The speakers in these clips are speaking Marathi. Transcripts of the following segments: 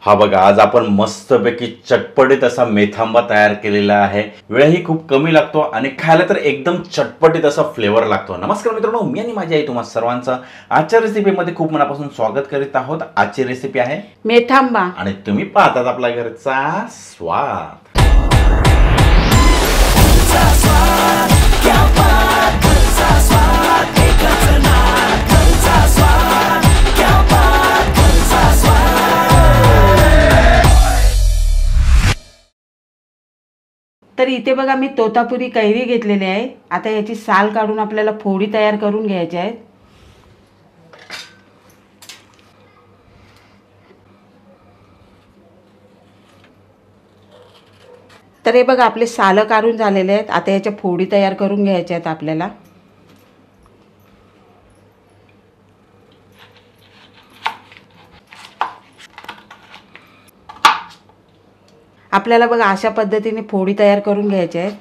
हा बघा, आज आपण मस्तपैकी चटपटीत असा मेथांबा तयार केलेला आहे। वेळही खूप कमी लागतो आणि खायला तर एकदम चटपटीत असा फ्लेवर लागतो। नमस्कार मित्रांनो, मी आणि माझी आई तुम्हा सर्वांचं आजच्या रेसिपीमध्ये खूप मनापासून स्वागत करीत आहोत। आजची रेसिपी आहे मेथांबा आणि तुम्ही पाहतात आपल्या घरचा स्वाद। तर इथे बघा मी तोतापुरी कैरी घेतलेली आहे। आता याची साल काढून आपल्याला फोडी तयार करून घ्यायची आहे। तर हे बघा आपले साल काढून झालेले आहेत। आता याच्या फोडी तयार करून घ्यायच्या आहेत आपल्याला। आपल्याला बघा अशा पद्धतीने फोडी तयार करून घ्यायच्या आहेत।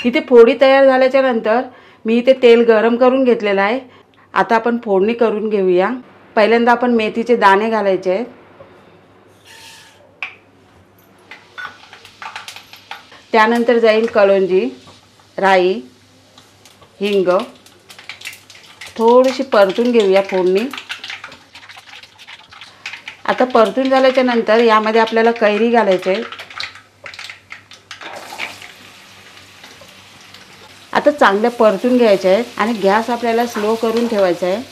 इथे फोडी तयार झाल्याच्या नंतर मी इथे तेल गरम करून घेतलेलं आहे। आता आपण फोडणी करून घेऊया। पहिल्यांदा आपण मेथीचे दाणे घालायचे आहेत। त्यानंतर जाईल कळोंजी, राई, हिंग। थोडीशी परतून घेऊया फोडणी। आता परतून झाल्याच्या नंतर यामध्ये आपल्याला कैरी घालायची आहे। आता चांगल्या परतून घ्यायच्या आहेत आणि गॅस आपल्याला स्लो करून ठेवायचा आहे।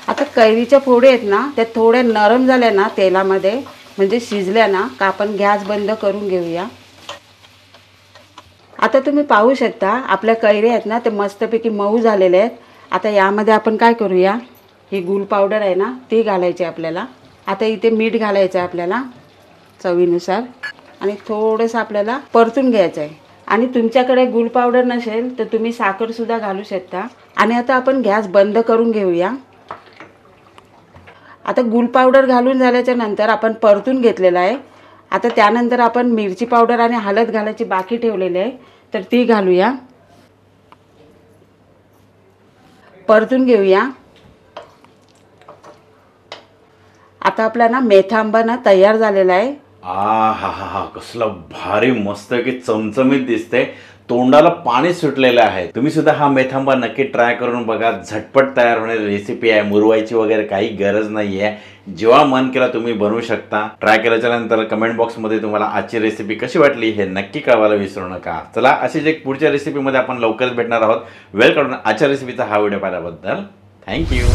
आता कैरीच्या फोडी आहेत ना, त्या थोड्या नरम झाल्या ना तेलामध्ये, म्हणजे शिजल्या ना का आपण गॅस बंद करून घेऊया। आता तुम्ही पाहू शकता आपल्या कैरी आहेत ना ते मस्तपैकी मऊ झालेले आहेत। आता यामध्ये आपण काय करूया, ही गुळ पावडर आहे ना ती घालायची आपल्याला। आता इथे मीठ घालायचं आहे आपल्याला चवीनुसार आणि थोडंसं आपल्याला परतून घ्यायचं आहे। आणि तुमच्याकडे गुळ पावडर नसेल तर तुम्ही साखर सुद्धा घालू शकता। आणि आता आपण गॅस बंद करून घेऊया। आता गुळ पावडर घालून झाल्याच्या नंतर आपण परतून घेतलेला आहे। आता त्यानंतर आपण मिरची पावडर आणि हळद घालायची बाकी ठेवलेली आहे, तर ती घालूया, परतून घेऊया। आता आपला ना मेथांबा ना तयार झालेला आहे। हा हा हा, कसला भारी मस्त की चमचमीत दिसते, तोंडाला पाणी सुटलेलं आहे। तुम्ही सुद्धा हा मेथांबा नक्की ट्राय करून बघा। झटपट तयार होणारी रेसिपी आहे, मुरवायची वगैरे काही गरज नाहीये। जेव्हा मन केला तुम्ही बनवू शकता। ट्राय केल्याच्या नंतर कमेंट बॉक्समध्ये तुम्हाला आजची रेसिपी कशी वाटली हे नक्की कळवायला विसरू नका। चला, अशीच एक पुढच्या रेसिपीमध्ये आपण लवकरच भेटणार आहोत। वेळ काढून आजच्या रेसिपीचा हा व्हिडिओ पाहिल्याबद्दल थँक्यू।